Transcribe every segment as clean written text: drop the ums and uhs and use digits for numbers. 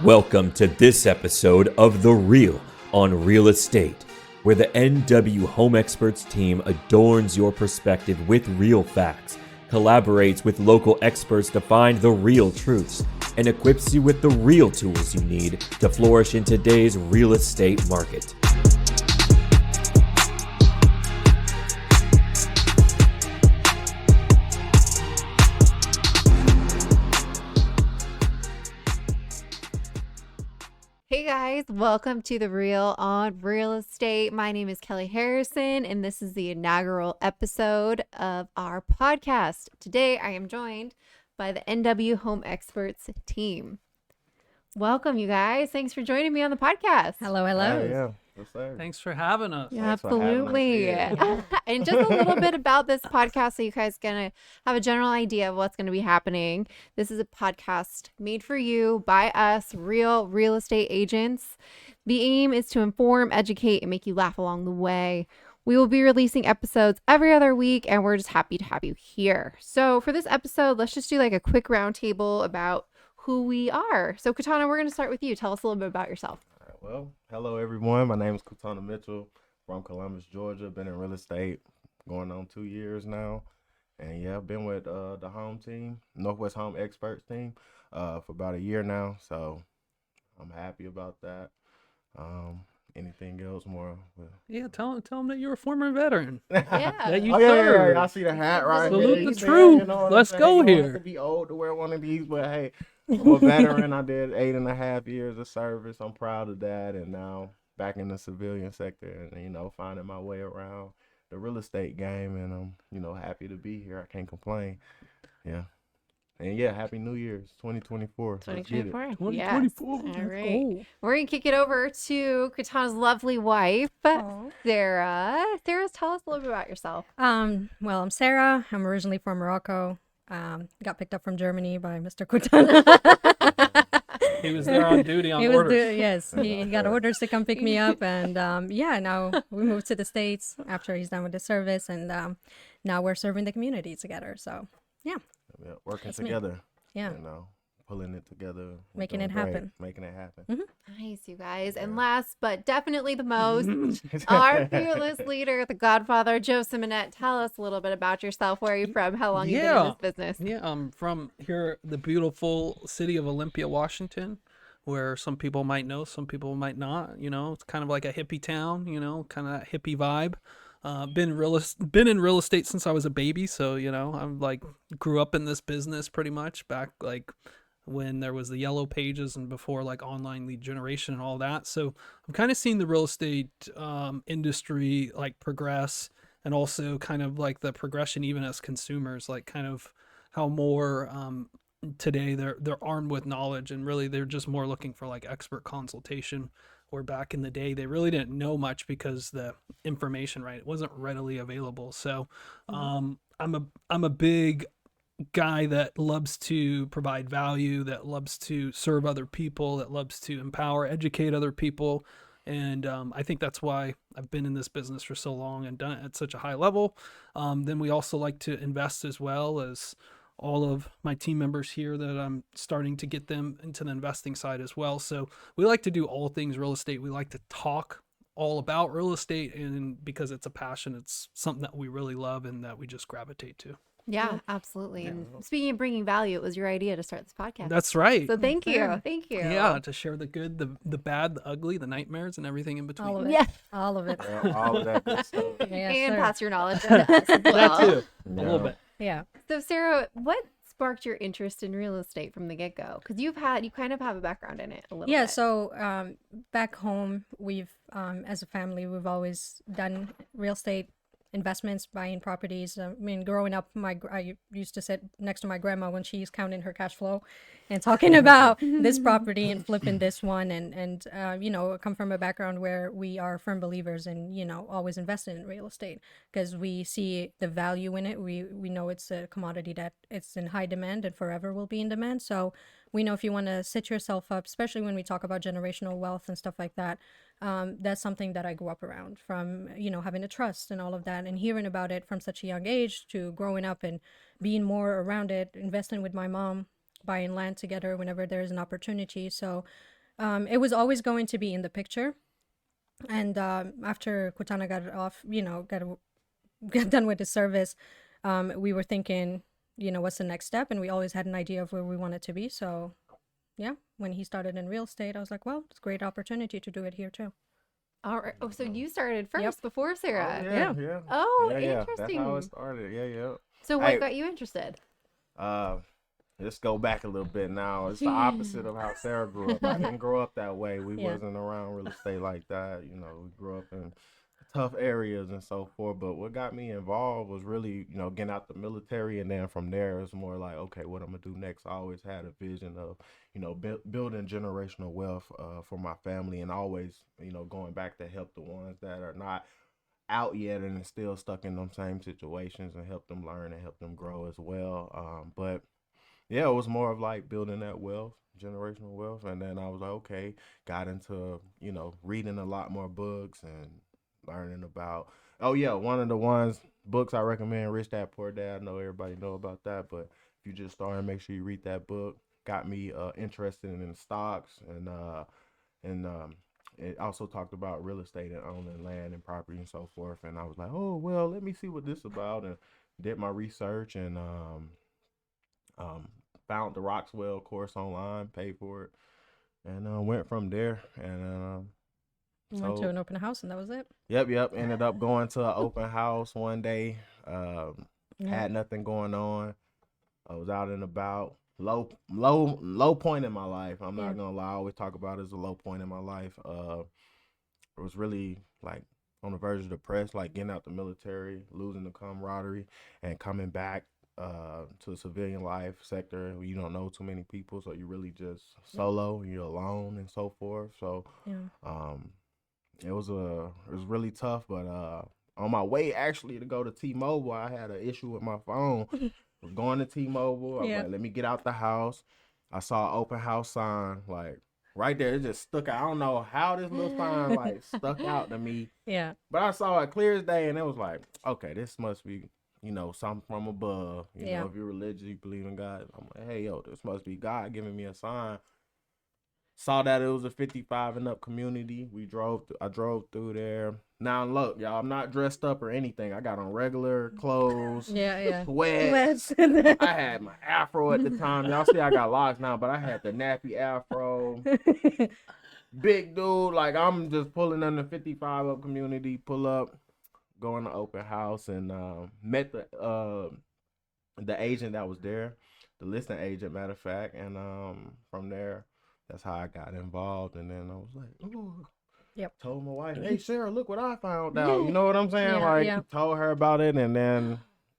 Welcome to this episode of The Real on Real Estate, where the NW Home Experts team adorns your perspective with real facts, collaborates with local experts to find the real truths, and equips you with the real tools you need to flourish in today's real estate market. Hey guys, welcome to The Real on Real Estate. My name is Kelly Harrison, and this is the inaugural episode of our podcast. Today, I am joined by the NW Home Experts team. Welcome, you guys. Thanks for joining me on the podcast. Hello. Yeah. Yes, sir. Thanks for having us. Yeah, Thanks for having us absolutely. here. And just a little bit about this podcast so you guys gonna have a general idea of what's going to be happening. This is a podcast made for you by us, real estate agents. The aim is to inform, educate, and make you laugh along the way. We will be releasing episodes every other week, and we're just happy to have you here. So for this episode, let's just do like a quick roundtable about who we are. So Katana, we're going to start with you. Tell us a little bit about yourself. Well, hello everyone. My name is Kutana Mitchell from Columbus, Georgia. Been in real estate going on 2 years now. And yeah, I've been with the home team, Northwest Home Experts team, for about a year now. So I'm happy about that. Anything else more? Yeah, tell them that you're a former veteran. Yeah. That you Oh, yeah. served. I see the hat right Salute here. the You said, truth. you know what Let's I'm go saying? You don't here. have to be old to wear one of these, but hey, I'm a veteran. I did 8.5 years of service. I'm proud of that. And now back in the civilian sector and, finding my way around the real estate game. And I'm, happy to be here. I can't complain. Yeah. And yeah, Happy New Year's 2024. Let's get it. 2024. Yes. 2024. All Let's right. go. We're going to kick it over to Katana's lovely wife, Aw. Sarah. Sarah, tell us a little bit about yourself. Well, I'm Sarah. I'm originally from Morocco. Got picked up from Germany by Mr. Kutana. He was there on duty on orders. Yes, he got orders to come pick me up, and now we moved to the States after he's done with the service, and now we're serving the community together. So Yeah, working That's me. together. yeah, Pulling it together. We're Making doing it great. happen. Making it happen. Nice, you guys. And last but definitely the most, our fearless leader, the Godfather, Joe Simonette. Tell us a little bit about yourself. Where are you from? How long you been in this business? Yeah, I'm from here, the beautiful city of Olympia, Washington, where some people might know, some people might not. It's kind of like a hippie town, kind of that hippie vibe. Been in real estate since I was a baby, so I'm like grew up in this business pretty much back like when there was the yellow pages and before like online lead generation and all that. So I'm kind of seeing the real estate industry like progress, and also kind of like the progression even as consumers, like kind of how more today they're armed with knowledge, and really they're just more looking for like expert consultation. Or back in the day, they really didn't know much because the information, right, it wasn't readily available. So I'm a big guy that loves to provide value, that loves to serve other people, that loves to empower, educate other people. And I think that's why I've been in this business for so long and done it at such a high level. Then we also like to invest as well, as all of my team members here that I'm starting to get them into the investing side as well. So we like to do all things real estate. We like to talk all about real estate, and because it's a passion, it's something that we really love and that we just gravitate to. Yeah, absolutely. And speaking of bringing value, it was your idea to start this podcast. That's right. So thank you. Thank you. Yeah, to share the good, the bad, the ugly, the nightmares, and everything in between. all of it. Yeah. All of it. Yeah, all of that good stuff. Yes, And sir. pass your knowledge to us as well. That too. A Yeah. little bit. Yeah. So Sarah, what sparked your interest in real estate from the get-go? Because you kind of have a background in it a little Yeah, bit. so back home, we've, as a family, we've always done real estate investments, buying properties. I mean, growing up, I used to sit next to my grandma when she's counting her cash flow and talking about this property and flipping this one. And I come from a background where we are firm believers in, always investing in real estate because we see the value in it. We know it's a commodity that it's in high demand and forever will be in demand. So we know if you want to set yourself up, especially when we talk about generational wealth and stuff like that, that's something that I grew up around from, having a trust and all of that and hearing about it from such a young age to growing up and being more around it, investing with my mom buying land together whenever there's an opportunity. So it was always going to be in the picture. And after Kutana got off, got done with the service, we were thinking, what's the next step? And we always had an idea of where we wanted to be. So yeah, when he started in real estate, I was like, well, it's a great opportunity to do it here too. All right. Oh, so you started first Yep. before Sarah. Yeah. Yeah. Oh, Yeah. That's interesting. how it started. Yeah. So what Hey. got you interested? Let's go back a little bit now. It's the opposite of how Sarah grew up. I didn't grow up that way. We Yeah. wasn't around real estate like that. We grew up in tough areas and so forth. But what got me involved was really, getting out the military. And then from there, it's more like, okay, what I'm going to do next? I always had a vision of, building generational wealth for my family, and always, going back to help the ones that are not out yet and still stuck in them same situations, and help them learn and help them grow as well. But yeah, it was more of like building that wealth, generational wealth. And then I was like, okay, got into, reading a lot more books and learning about, oh yeah, one of the books I recommend, Rich Dad Poor Dad. I know everybody know about that, but if you just starting, make sure you read that book. Got me interested in stocks, and it also talked about real estate and owning land and property and so forth. And I was like, oh, well, let me see what this is about, and did my research, and found the Roxwell course online, paid for it, and went from there. And Went to an open house, and that was it. Yep. Ended up going to an open house one day. Yeah. Had nothing going on. I was out and about. Low point in my life. I'm not gonna lie. I always talk about it as a low point in my life. It was really like on the verge of depressed, like getting out the military, losing the camaraderie, and coming back to the civilian life sector where you don't know too many people, so you're really just solo, you're alone and so forth. So it was really tough, but on my way actually to go to T-Mobile, I had an issue with my phone. Was going to T-Mobile. I was like, let me get out the house. I saw an open house sign, like right there. It just stuck out. I don't know how this little sign like stuck out to me. Yeah. But I saw it clear as day, and it was like, okay, this must be, something from above. You know, if you're religious, you believe in God. I'm like, hey, yo, this must be God giving me a sign. Saw that it was a 55 and up community. I drove through there. Now look, y'all, I'm not dressed up or anything. I got on regular clothes. Yeah. Sweats. I had my afro at the time. Y'all see I got locks now, but I had the nappy afro. Big dude, like I'm just pulling in the 55 up community, pull up, going to open house, and met the agent that was there, the listing agent, matter of fact, and from there, that's how I got involved. And then I was like, ooh. Yep. Told my wife, hey, Sarah, look what I found out. You know what I'm saying? Told her about it, and then,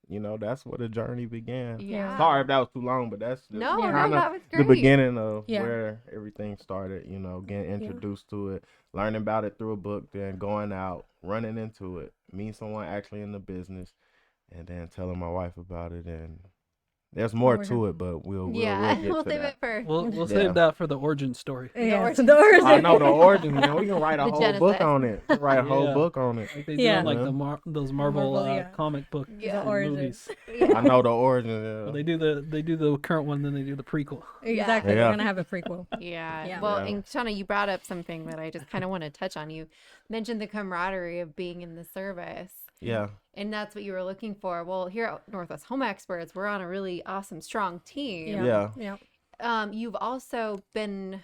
that's where the journey began. Yeah. Sorry if that was too long, but that's No, kind that of was the great. beginning of where everything started, getting introduced to it, learning about it through a book, then going out, running into it, meeting someone actually in the business, and then telling my wife about it. And there's more to it, but we'll get we'll to save that. it for We'll save that for the origin story. Yeah. origin The origin. I know the origin, man. We can write a The whole Genesis. book on it. Write a whole book on it. Like they do Yeah. in, like those Marvel Marvel, comic book Yeah. Origin. movies. I know the origin. Well, they do the current one, then they do the prequel. Exactly. Yeah. We're gonna have a prequel. Yeah. Yeah. Well, Yeah. and Shauna, you brought up something that I just kind of want to touch on. You mentioned the camaraderie of being in the service. Yeah. And that's what you were looking for. Well, here at Northwest Home Experts, we're on a really awesome, strong team. Yeah. You've also been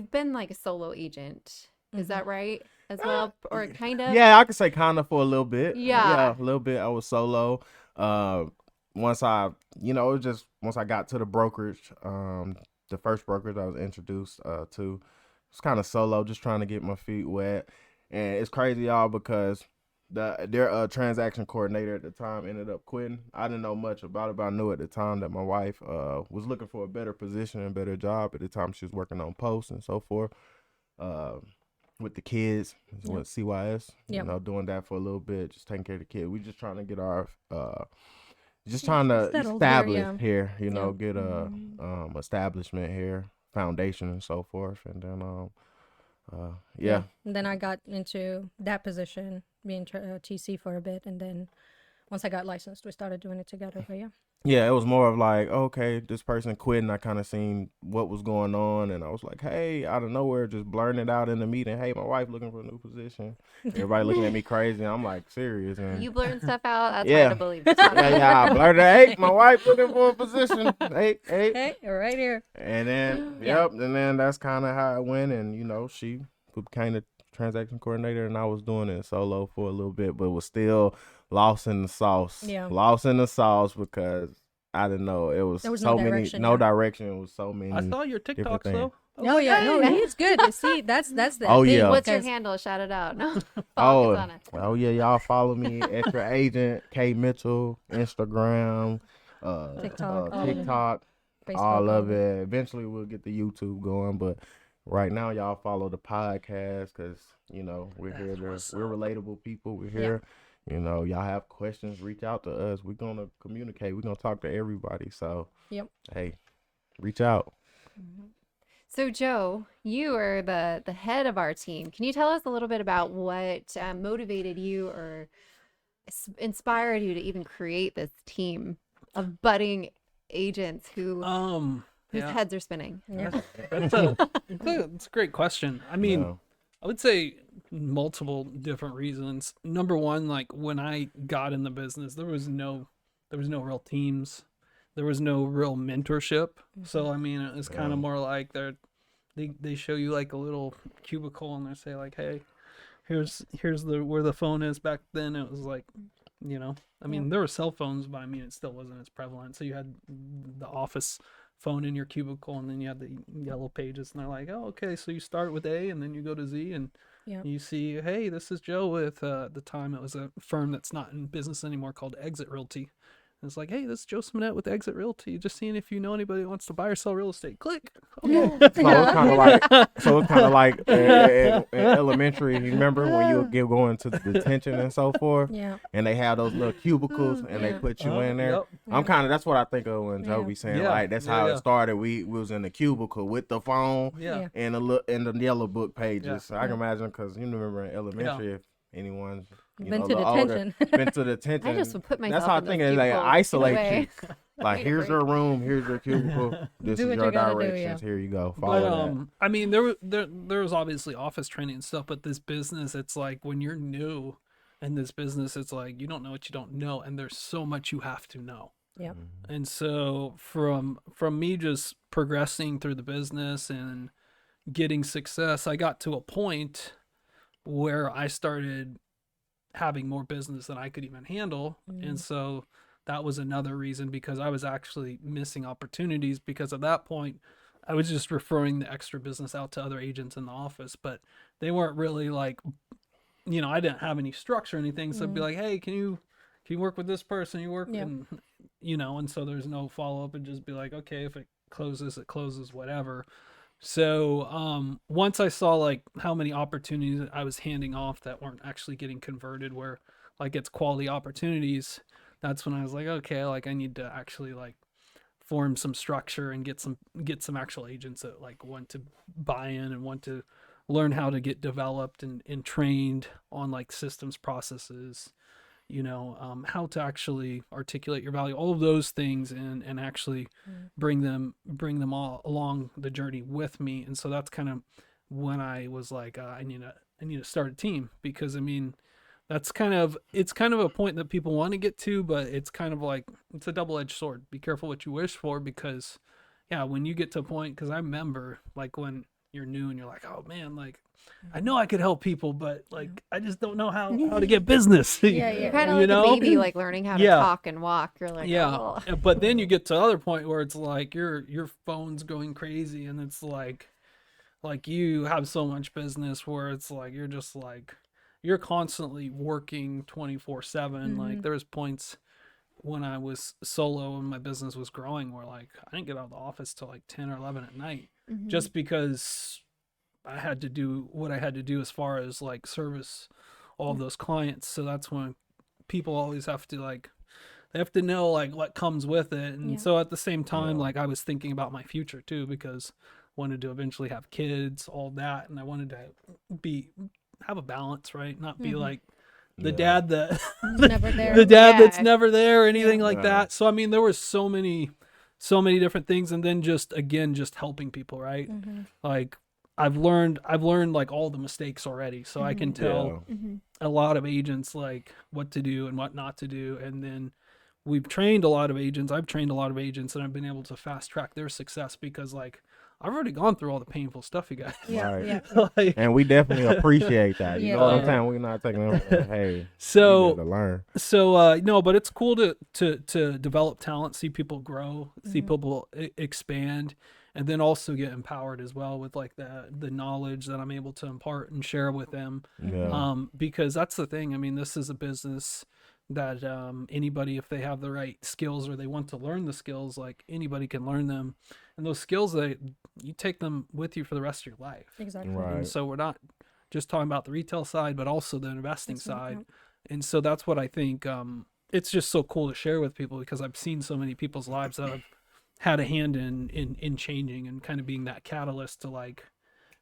like a solo agent. Is that right? As well, or kind of? Yeah, I could say kind of for a little bit. Yeah. A little bit. I was solo. Once I, once I got to the brokerage, the first brokerage I was introduced to, it's kind of solo, just trying to get my feet wet. And it's crazy, y'all, because their transaction coordinator at the time ended up quitting. I didn't know much about it, but I knew at the time that my wife was looking for a better position and better job. At the time, she was working on posts and so forth with the kids, with CYS, doing that for a little bit, just taking care of the kids. We just trying to get our, just trying to establish here, get a establishment here, foundation and so forth. And then, And then I got into that position, being TC for a bit, and then once I got licensed, we started doing it together. But yeah, it was more of like, okay, this person quit, and I kind of seen what was going on, and I was like, hey, out of nowhere, just blurting it out in the meeting, hey, my wife looking for a new position. Everybody looking at me crazy. I'm like, serious, and You blurting stuff out. That's hard yeah, to believe. It's not yeah, I blurted, hey, my wife looking for a position, hey, hey, Hey, right here. and then Yeah. yep, and then that's kind of how it went, and she became the transaction coordinator, and I was doing it solo for a little bit, but was still lost in the sauce. Yeah. Lost in the sauce because I didn't know it was There was so no many, direction, no yeah. direction. It was so many. I saw your different TikToks things. though. I was Oh like, yeah, no, hey. he's good. See, that's the Oh, thing. yeah. What's your because- handle? Shout it out. No, focus Oh, on it. oh yeah, y'all follow me, Extra Agent K Mitchell, Instagram, TikTok, all of it. TikTok, Facebook, all of it. Eventually, we'll get the YouTube going, but right now, y'all follow the podcast because we're here. We're relatable people. We're here. Y'all have questions, reach out to us. We're gonna communicate. We're gonna talk to everybody. So, Yep. hey, reach out. So, Joe, you are the head of our team. Can you tell us a little bit about what motivated you or inspired you to even create this team of budding agents whose Yeah. heads are spinning? Yeah. That's a great question. I mean, Yeah. I would say multiple different reasons. Number one, like when I got in the business, there was no real teams. There was no real mentorship. So I mean, it was kind of more like they show you like a little cubicle and they say like, hey, here's where the phone is. Back then it was like, I mean, there were cell phones, but I mean, it still wasn't as prevalent. So you had the office phone in your cubicle, and then you had the yellow pages, and they're like, oh, okay, so you start with A, and then you go to Z, and Yep. you see, hey, this is Joe with the time it was a firm that's not in business anymore called Exit Realty. And it's like, hey, this is Joe Smonet with Exit Realty. Just seeing if you know anybody that wants to buy or sell real estate. Click. Okay. So it's kind of like in elementary. You remember when you would go into the detention and so forth, Yeah. and they have those little cubicles and they Yeah. put you in there. Yep. I'm kind of that's what I think of when Joe be saying Yeah. like that's Yeah, how yeah. it started. We was in the cubicle with the phone Yeah. Yeah. and the yellow book pages. Yeah. So I can imagine because you remember in elementary if anyone's Been to a little older, detention. been to detention. I just would put myself That's how I in those think it like cubicles, get isolate away. you. Like Need a here's your room, here's your cubicle. This Do is what your you gotta do, directions. yeah. Here you go. But Follow that. I mean, there was obviously office training and stuff, but this business, it's like when you're new in this business, it's like you don't know what you don't know, and there's so much you have to know. Yep. And so from me just progressing through the business and getting success, I got to a point where I started having more business than I could even handle. And so that was another reason, because I was actually missing opportunities, because at that point I was just referring the extra business out to other agents in the office, but they weren't really like, I didn't have any structure or anything. So it'd be like, hey, can you work with this person? You work Yeah. and and so there's no follow up, and just be like, okay, if it closes, whatever. So once I saw like how many opportunities I was handing off that weren't actually getting converted, where like it's quality opportunities, that's when I was like, okay, like I need to actually like form some structure and get some actual agents that like want to buy in and want to learn how to get developed and trained on like systems, processes, how to actually articulate your value, all of those things, and actually bring them all along the journey with me. And so that's kind of when I was like, I need to start a team, because I mean, it's kind of a point that people want to get to, but it's kind of like, it's a double-edged sword. Be careful what you wish for, because when you get to a point, because I remember like when you're new and you're like, oh man, like I know I could help people, but like I just don't know how to get business. Yeah, You're kind of like a baby, like learning how to talk and walk. You're like, oh. But then you get to the other point where it's like your phone's going crazy, and it's like you have so much business where it's like you're just like you're constantly working 24/7. Like there was points when I was solo and my business was growing where like I didn't get out of the office till like 10 or 11 at night, just because I had to do what I had to do as far as like service all of those clients. So that's when people always have to like, they have to know like what comes with it. And so at the same time, like I was thinking about my future too, because I wanted to eventually have kids, all that. And I wanted to have a balance, right? Not be like the Yeah. dad that Never there. the dad that's Yeah. never there or anything like Yeah. that. So I mean, there were so many different things, and then just helping people, right? Mm-hmm. Like I've learned like all the mistakes already, so I can tell Mm-hmm. a lot of agents like what to do and what not to do, and then we've trained a lot of agents. I've trained a lot of agents, and I've been able to fast track their success because like I've already gone through all the painful stuff, you guys. Yeah, Right. yeah. Like, And we definitely appreciate that. You know what I'm Yeah. saying? We're not taking them. Hey, So- we need to learn. So no, but it's cool to develop talent, see people grow, see Mhm. people expand, and then also get empowered as well with like the knowledge that I'm able to impart and share with them. Yeah. Because that's the thing. I mean, this is a business that anybody, if they have the right skills or they want to learn the skills, like anybody can learn them, and those skills you take them with you for the rest of your life. Exactly. Right. And so we're not just talking about the retail side, but also the investing Excellent, side. yeah. And so that's what I think it's just so cool to share with people because I've seen so many people's lives that have had a hand in changing and kind of being that catalyst to like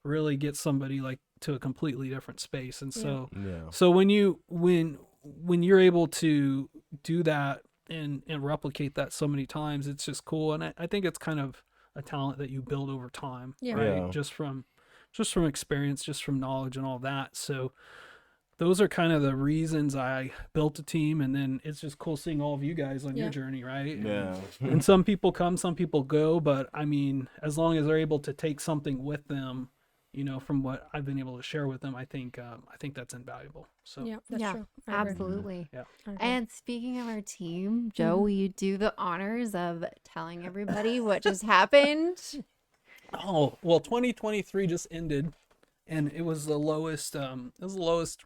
really get somebody like to a completely different space. And so Yeah. so when you're able to do that and replicate that so many times, it's just cool. And I think it's kind of a talent that you build over time, Yeah. right? Yeah. Just from experience, just from knowledge and all that. So those are kind of the reasons I built a team, and then it's just cool seeing all of you guys on your Yeah. journey, right? Yeah. And some people come, some people go, but I mean, as long as they're able to take something with them, you know, from what I've been able to share with them, I think that's invaluable. So Yeah, that's Yeah, true. I agree. absolutely. Yeah. I agree. And speaking of our team, Joe, will you do the honors of telling everybody what just happened? Oh, well, 2023 just ended, and it was the lowest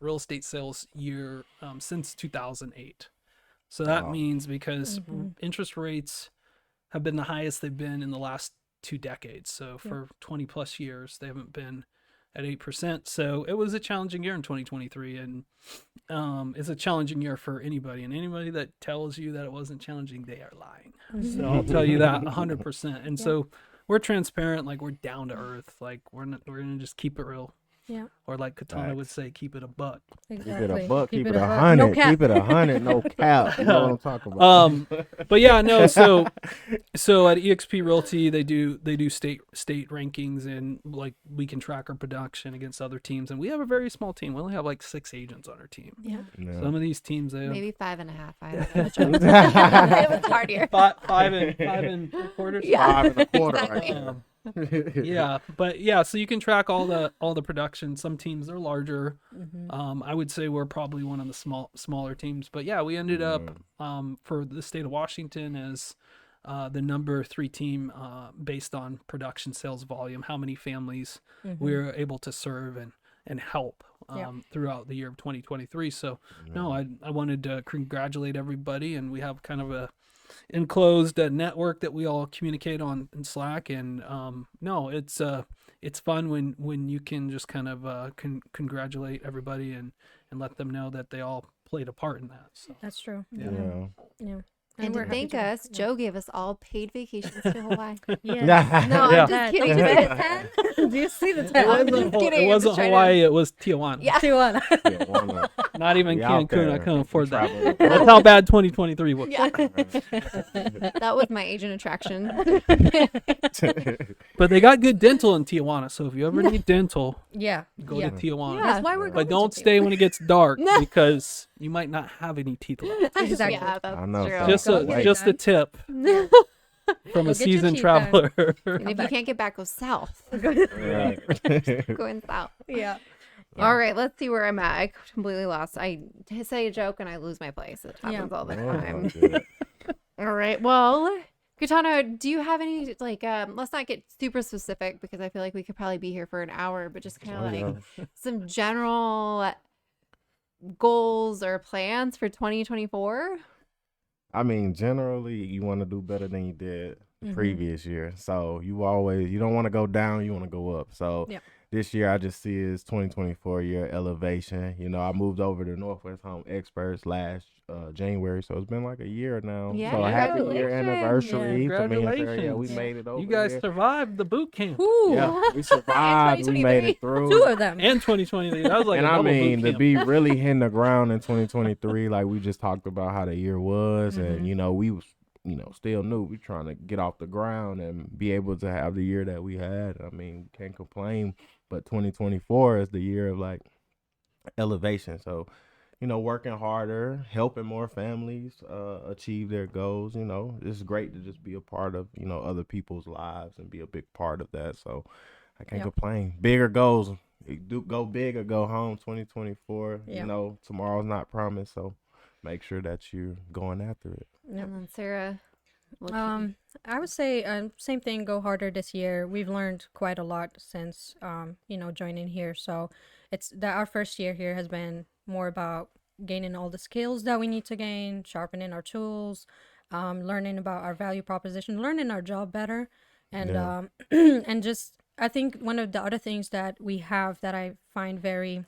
real estate sales year since 2008. So that Wow. means because Mhm. interest rates have been the highest they've been in the last 2 decades. So for 20 plus years, they haven't been at 8%. So it was a challenging year in 2023, and it's a challenging year for anybody. And anybody that tells you that it wasn't challenging, they are lying. So I'll tell you that 100%. And Yeah. so we're transparent, like we're down to earth, like we're gonna just keep it real, Yeah, or like Katana would Facts. say, keep it a buck. exactly. Keep it a buck. Keep it buck. 100. No cap. Keep it 100. No cap. You know what I'm talking about. But yeah, no. So at EXP Realty, they do state rankings, and like we can track our production against other teams, and we have a very small team. We only have like 6 agents on our team. Yeah. Yeah. Some of these teams, they have Maybe 5.5. I don't know. It was hard here. five and three quarters. Yeah. 5 1/4 right Exactly. there. Yeah, but yeah, so you can track all the production. Some teams are larger. Mm-hmm. I would say we're probably one of the smaller teams, but yeah, we ended up for the state of Washington as the number 3 team based on production sales volume, how many families we were able to serve and help Yeah. throughout the year of 2023. So no, I wanted to congratulate everybody, and we have kind of a enclosed network that we all communicate on in Slack, and no, it's fun when you can just kind of congratulate everybody and let them know that they all played a part in that. So That's true. Yeah. Yeah. And we're to happy thank to- us, yeah. Joe gave us all paid vacations to Hawaii. Yeah. No, Yeah. I'm just kidding. Do you see the but- 10? Do you see the it 10? I'm wasn't, just kidding, it I'm wasn't just trying to- Hawaii, it was Tijuana. Yeah. Tijuana. Yeah, why not? Not even We out Cancun. I there. couldn't afford that. Travel. That's how bad 2023 was. Yeah. That was my agent attraction. But they got good dental in Tijuana, so if you ever need dental, Yeah. go yeah. to Tijuana. Yeah. That's why we're going But don't to stay when it gets dark No. because you might not have any teeth left. Exactly. Yeah, that's I know, true. so- Just Go get it just a done. tip from a Go get your seasoned teeth done. traveler. And if you can't get back, go south. Right. Going south. Yeah. All right, let's see where I'm at. I completely lost. I say a joke and I lose my place. It happens Yeah. all the Oh, time. good. All right. Well, Katana, do you have any like let's not get super specific because I feel like we could probably be here for an hour, but just kind of Oh, like yeah. some general goals or plans for 2024? I mean, generally, you want to do better than you did the previous year. So you don't want to go down, you want to go up. So Yeah. this year I just see it as 2024 year elevation. You know, I moved over to Northwest Home Experts last January, so it's been like a year now. Yeah, So happy year congratulations. anniversary to me and Sarah. Yeah, we Congratulations. made it over You guys there. survived the boot camp. Ooh, Yeah, we survived. We made it through. 2 of them. And 2020. That was like And a I double mean, boot to camp. be really hitting the ground in 2023, like we just talked about how the year was, and you know, we was, you know, still new. We trying to get off the ground and be able to have the year that we had. I mean, we can't complain. But 2024 is the year of like elevation. So, you know, working harder, helping more families achieve their goals. You know, it's great to just be a part of, you know, other people's lives and be a big part of that. So I can't complain. Bigger goals. Do go big or go home. 2024. Yeah. You know, tomorrow's not promised, so make sure that you're going after it. Yep. And then Sarah, what you- I would say same thing. Go harder this year. We've learned quite a lot since you know, joining here. So it's that our first year here has been more about gaining all the skills that we need to gain, sharpening our tools, learning about our value proposition, learning our job better, and Yeah. and just I think one of the other things that we have that I find very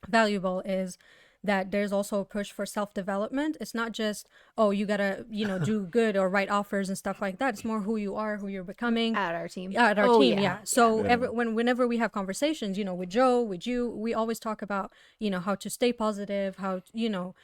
valuable is that there's also a push for self-development. It's not just, oh, you gotta, you know, do good or write offers and stuff like that. It's more who you are, who you're becoming. at our team. At our Oh, team, yeah. So Yeah. whenever we have conversations, you know, with Joe, with you, we always talk about, you know, how to stay positive, how, you know,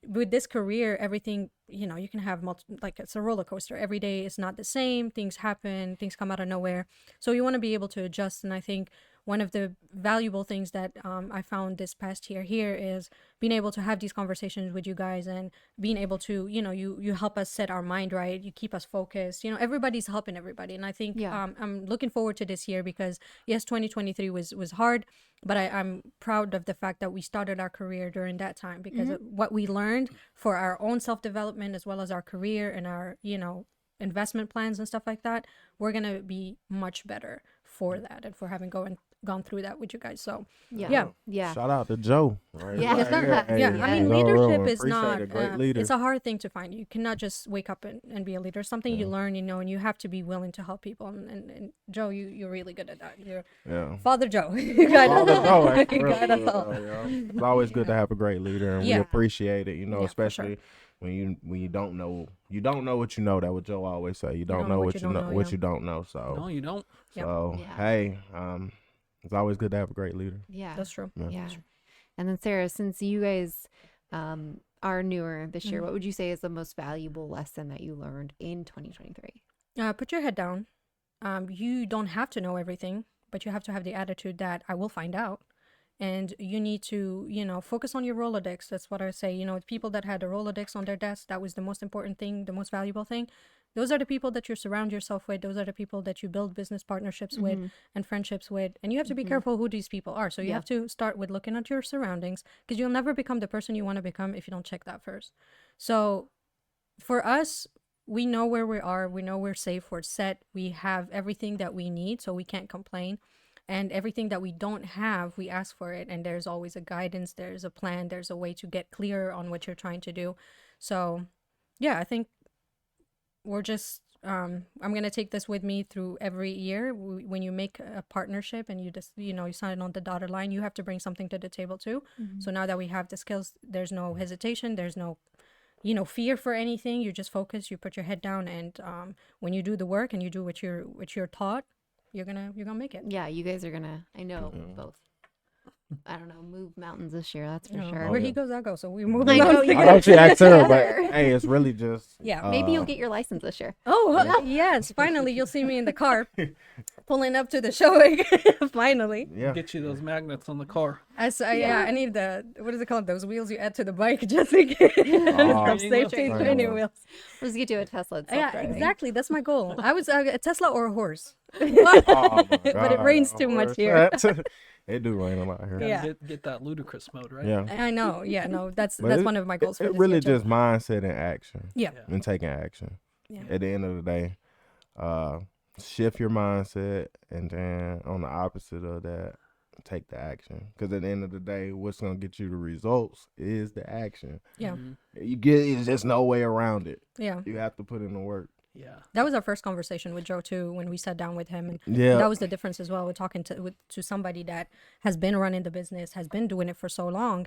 with this career, everything, you know, you can have like it's a roller coaster. Every day is not the same. Things happen, things come out of nowhere. So you want to be able to adjust. And I think one of the valuable things that I found this past year here is being able to have these conversations with you guys and being able to, you know, you help us set our mind right. You keep us focused. You know, everybody's helping everybody. And I think I'm looking forward to this year because, yes, 2023 was hard, but I'm proud of the fact that we started our career during that time because of what we learned for our own self-development as well as our career and our, you know, investment plans and stuff like that, we're going to be much better for that and for having gone through that with you guys. So yeah. Shout out to Joe. Right? Yeah. Yes, Right. Hey, yeah. I mean, Joe leadership Rowan, is appreciate not, it. Great leader. it's a hard thing to find. You cannot just wake up and be a leader. It's something you learn, you know, and you have to be willing to help people. And Joe, you're really good at that. You're Yeah. Father Joe. You got Father us Joe, all. like, You real got us good, all. though, yo. It's always good to have a great leader, and we Yeah. appreciate it. You know, Yeah, for sure. especially when you don't know what you know. That what Joe always say. You don't know what you know what yeah. you don't know. So No, you don't. Yep. so Yeah. hey, it's always good to have a great leader. Yeah. That's true. Yeah. And then Sarah, since you guys are newer this year, what would you say is the most valuable lesson that you learned in 2023? Put your head down. You don't have to know everything, but you have to have the attitude that I will find out. And you need to, you know, focus on your Rolodex. That's what I say. You know, people that had a Rolodex on their desk, that was the most important thing, the most valuable thing. Those are the people that you surround yourself with. Those are the people that you build business partnerships with and friendships with. And you have to be careful who these people are. So you have to start with looking at your surroundings because you'll never become the person you want to become if you don't check that first. So for us, we know where we are. We know we're safe. We're set. We have everything that we need, so we can't complain. And everything that we don't have, we ask for it. And there's always a guidance. There's a plan. There's a way to get clear on what you're trying to do. So, yeah, I think we're just, I'm going to take this with me through every year. When you make a partnership and you just, you know, you sign on the dotted line, you have to bring something to the table too. So now that we have the skills, there's no hesitation. There's no, you know, fear for anything. You just focus, you put your head down. And when you do the work and you do what you're taught, you're gonna make it. Yeah, you guys are gonna, I know, both. I don't know, move mountains this year, that's for You know, sure. where he goes, I go. So we move. I know, mountains you I together. know she asked her, but Together. hey, it's really just Yeah. Maybe you'll get your license this year. Oh yes! Finally, you'll see me in the car, pulling up to the showing. Finally. yeah. Get you those magnets on the car. I need the what is it called? Those wheels you add to the bike just in case. Oh, Some safety training training wheels. wheels. Let's get you a Tesla. It's Yeah, self-driving. exactly. That's my goal. I was a Tesla or a horse. Oh, my God, But it rains too much here. It do rain a lot here. Yeah. Get that ludicrous mode, right? Yeah. I know. Yeah, no, that's But one of my goals. For It this really year, too. just mindset and action. Yeah. And taking action. Yeah. At the end of the day, shift your mindset, and then on the opposite of that, take the action. Because at the end of the day, what's gonna get you the results is the action. Yeah. Mhm. It's just no way around it. Yeah. You have to put in the work. That was our first conversation with Joe too when we sat down with him, and Yeah. that was the difference as well. We're talking to somebody that has been running the business, has been doing it for so long.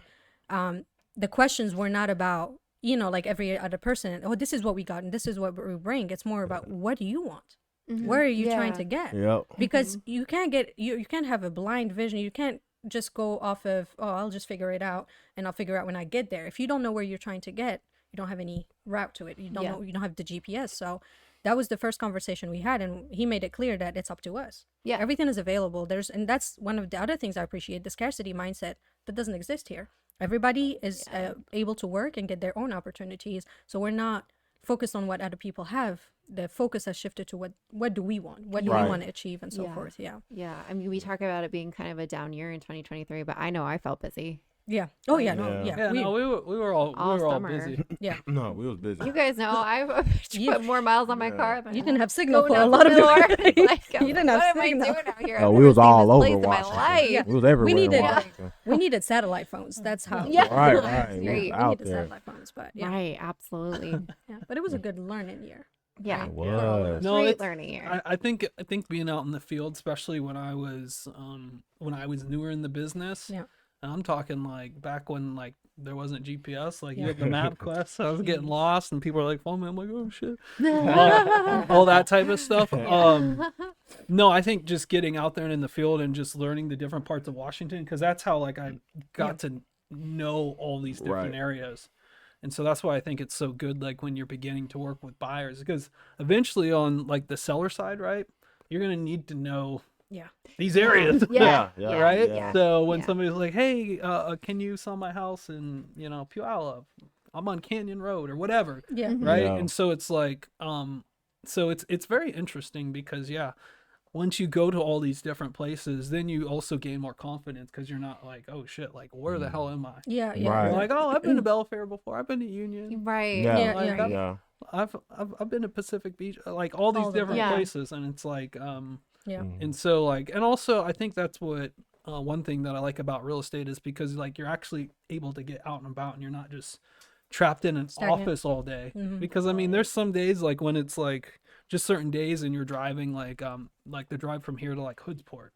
The questions were not about, like every other person, oh, this is what we got and this is what we bring. It's more about, what do you want? Where are you trying to get? Yep. Because you can't get you can't have a blind vision. You can't just go off of, oh, I'll just figure it out and I'll figure out when I get there. If you don't know where you're trying to get, you don't have any route to it. You don't know, you don't have the GPS. So that was the first conversation we had, and he made it clear that it's up to us. Yeah. Everything is available. And that's one of the other things I appreciate, the scarcity mindset that doesn't exist here. Everybody is able to work and get their own opportunities. So we're not focused on what other people have. The focus has shifted to what do we want? What do we want to achieve, and so forth. Yeah. Yeah. I mean, we talk about it being kind of a down year in 2023, but I know I felt busy. Yeah. Oh yeah. No. Yeah. Yeah, no, we were all summer. busy. Yeah. No, we was busy. You guys know I put more miles on my car. Than You didn't have signal going for a out lot of the door. it. Like, You didn't have what am I signal. doing out here? Oh, I've we never was seen all this over place in my Washington. life. Yeah. We was everywhere. needed- in Washington. We needed satellite phones. That's how. Yeah. Right, That's right. We great. was We out needed there. satellite phones, but yeah. Right. Absolutely. Yeah. But it was a good learning year. Yeah. It was. No, Great it's- learning year. I think being out in the field, especially when I was newer in the business. Yeah. And I'm talking like back when like there wasn't GPS, like you Yeah. had the map quest. So I was getting lost, and people were like, "Phone me." I'm like, "Oh shit," all that type of stuff. No, I think just getting out there and in the field and just learning the different parts of Washington, because that's how like I got to know all these different Right. areas. And so that's why I think it's so good, like when you're beginning to work with buyers, because eventually on like the seller side, right, you're gonna need to know Yeah. these areas. Yeah. Yeah, Right. Yeah. So when Yeah. somebody's like, "Hey, can you sell my house in Puyallup? I'm on Canyon Road or whatever," Yeah. right? Yeah. And so it's like, so it's very interesting because once you go to all these different places, then you also gain more confidence because you're not like, "Oh shit, like where the hell am I?" Yeah. Yeah. Right. You're like, "Oh, I've been to Belfair before. I've been to Union. Right. Yeah, Yeah, Like, yeah. yeah. I've been to Pacific Beach, like all these All the different time. Yeah. places," and it's like, Yeah. and so like, and also I think that's what one thing that I like about real estate is because like you're actually able to get out and about, and you're not just trapped in an Stagnant. office all day. Mhm. Because I mean, there's some days like when it's like just certain days, and you're driving like the drive from here to like Hoodsport,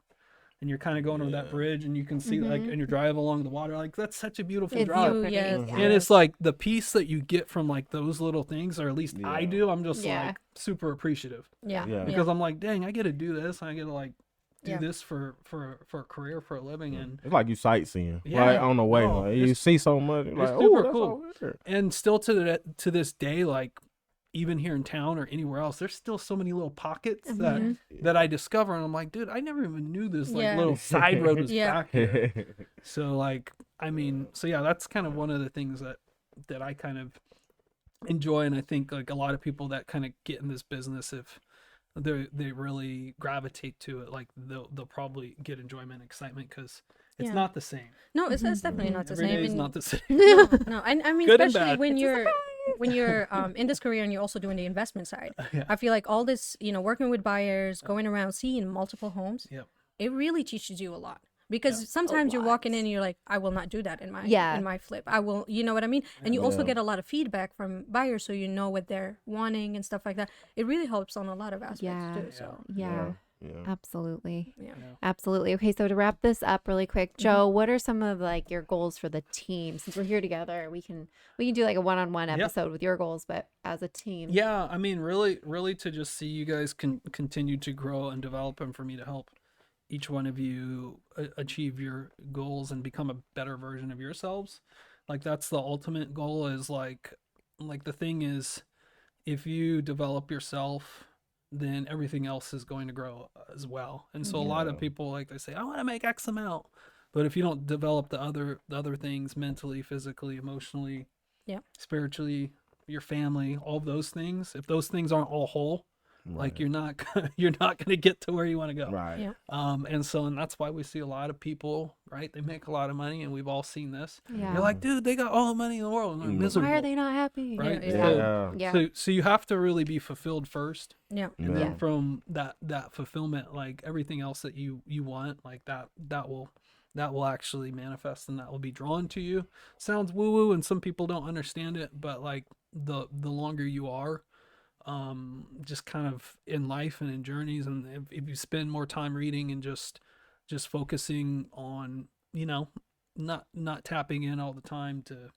and you're kind of going over that bridge, and you can see like, and you're driving along the water, like that's such a beautiful It's drive. so pretty. yes. Yeah. And it's like the peace that you get from like those little things, or at least I Yeah. do. I'm just Yeah. like super appreciative Yeah. Yeah. because I'm like, dang, I get to do this. I get to like do Yeah. this for a career, for a living, and It's like you sightseeing. Yeah. Like on the way. No, Like, you it's- see so much. You're it's like, super oh, that's cool. over there. and still to this day, like even here in town or anywhere else, there's still so many little pockets that I discover, and I'm like, dude, I never even knew this like Yeah. little side road was Yeah. back here. So like, I mean, so yeah, that's kind of one of the things that I kind of enjoy, and I think like a lot of people that kind of get in this business, if they really gravitate to it, like they'll probably get enjoyment and excitement because it's Yeah. not the same. No, it's definitely not the Every same. day is and- not the same. No, no. I mean, Good and especially bad. when you're in this career and you're also doing the investment side. Yeah. I feel like all this, working with buyers, going around, seeing multiple homes, Yep. it really teaches you a lot. Because sometimes you're walking in and you're like, I will not do that in my Yeah. in my flip. I will, you know what I mean? And you also Yeah. get a lot of feedback from buyers, so you know what they're wanting and stuff like that. It really helps on a lot of aspects Yeah. too. So Yeah. Yeah. Absolutely. yeah. Absolutely. Okay, so to wrap this up really quick, Joe, what are some of like your goals for the team? Since we're here together, we can do like a one-on-one episode with your goals, but as a team. Yeah, I mean, really to just see you guys can continue to grow and develop, and for me to help each one of you achieve your goals and become a better version of yourselves. Like that's the ultimate goal, is like the thing is, if you develop yourself, then everything else is going to grow as well. And so a lot of people, like, they say, I want to make X amount, but if you don't develop the other things mentally, physically, emotionally, Yeah. spiritually, your family, all those things, if those things aren't all whole, like you're not going to get to where you want to go. Right. Yeah. And that's why we see a lot of people, right? They make a lot of money, and we've all seen this. Yeah. You're like, dude, they got all the money in the world, and they're miserable. Why are they not happy? Right? Yeah. So- Yeah. Yeah. So you have to really be fulfilled first, Yeah. and Yeah. then from that fulfillment, like everything else that you want, like that will actually manifest, and that will be drawn to you. Sounds woo woo, and some people don't understand it, but like the longer you are just kind of in life and in journeys. And if you spend more time reading and just focusing on, not tapping in all the time to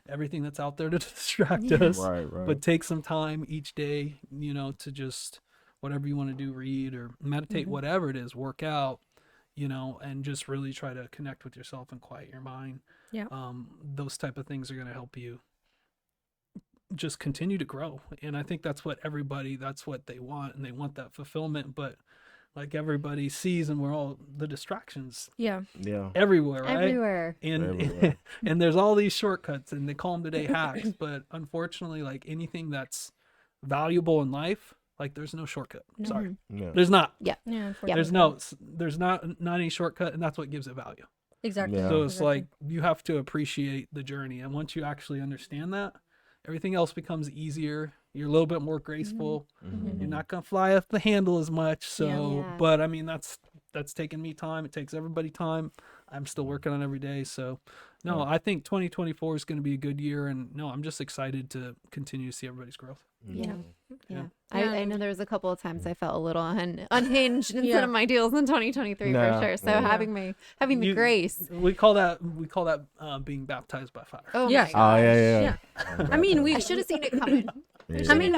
everything that's out there to distract us, Right. but take some time each day, to just whatever you want to do, read or meditate, whatever it is, work out, and just really try to connect with yourself and quiet your mind. Yeah. Those type of things are going to help you just continue to grow. And I think that's what they want, and they want that fulfillment. But like everybody sees, and we're all the distractions Yeah. everywhere, right? Everywhere. And and there's all these shortcuts, and they call them today hacks. But unfortunately, like anything that's valuable in life, like there's no shortcut. Sorry, Yeah. there's not. Yeah. There's not any shortcut, and that's what gives it value. Exactly. Yeah. So it's Exactly. like you have to appreciate the journey, and once you actually understand that, everything else becomes easier. You're a little bit more graceful. You're not gonna fly off the handle as much. So, Yeah. but I mean, that's taken me time. It takes everybody time. I'm still working on every day. So, no, I think 2024 is going to be a good year, and no, I'm just excited to continue to see everybody's growth. Yeah. Yeah. I know there was a couple of times I felt a little unhinged in Yeah. some of my deals in 2023 Nah. for sure. So Yeah. having the grace. We call that being baptized by fire. Oh Yeah. my gosh. Oh yeah. I mean, I should have seen it coming. Yeah. I mean,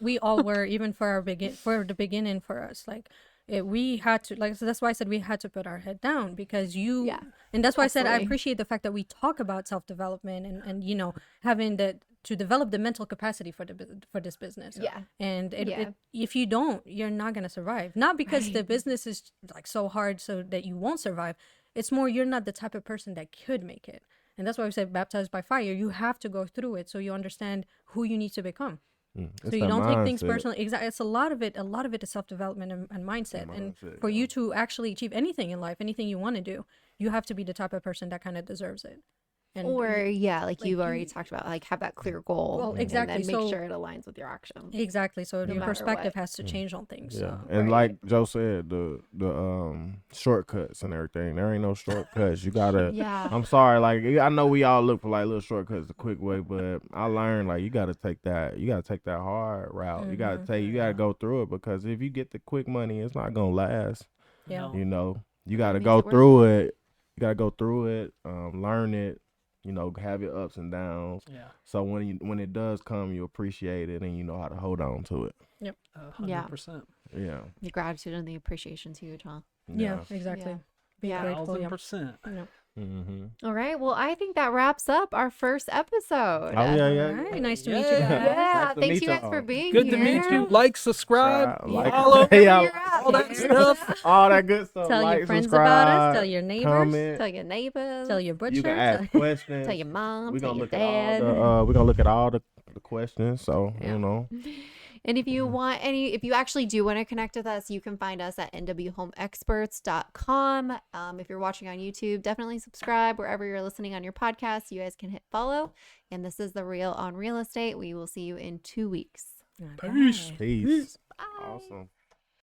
we all were, even for the beginning for us, like we had to, like, so that's why I said we had to put our head down, because and that's why I said I Absolutely. appreciate the fact that we talk about self-development and having to develop the mental capacity for this business. Yeah. And Yeah. if you don't, you're not going to survive. Not because the business is like so hard so that you won't survive. It's more, you're not the type of person that could make it. And that's why we said baptized by fire. You have to go through it so you understand who you need to become. So you don't take things personally. Exactly. It's a lot of it is self-development and mindset. And for you to actually achieve anything in life, anything you want to do, you have to be the type of person that kind of deserves it. And Or like you've already talked about, like have that clear goal. Well, exactly. And then make So- sure it aligns with your actions. exactly. So your matter perspective what. has to change on things. Yeah, So. and Right. like Joe said, the shortcuts and everything. There ain't no shortcuts. You gotta. Yeah. I'm sorry. Like I know we all look for like little shortcuts, the quick way, but I learned like you gotta take that. You gotta take that hard route. You gotta go through it, because if you get the quick money, it's not gonna last. Yeah. You know, you gotta Makes go it worth through it. You gotta go through it. Learn it. Have your ups and downs. Yeah. So when it does come, you appreciate it and you know how to hold on to it. 100%. Yeah. The gratitude and the appreciation's huge, huh? Yeah, exactly. Yeah. Being Yeah. grateful, yeah. 1,000%. Yeah. Mm-hmm. All right. Well, I think that wraps up our first episode. Oh yeah. All right, nice to meet you Yeah. guys. Yeah. Nice to Thanks meet you guys y'all. for being Good here. to meet you. Like, subscribe, Like, follow, yeah, all that stuff. all that good stuff. Tell like, your friends subscribe, about us. Tell your neighbors. comment. Tell your neighbors. Tell your butcher. You can ask questions. Tell your mom. We're Tell gonna your look at dad. all we're gonna look at all the questions. So Yeah. And if you if you actually do want to connect with us, you can find us at nwhomeexperts.com. If you're watching on YouTube, definitely subscribe wherever you're listening on your podcast. You guys can hit follow. And this is The Real on Real Estate. We will see you in 2 weeks. Peace. Peace. Bye. Awesome.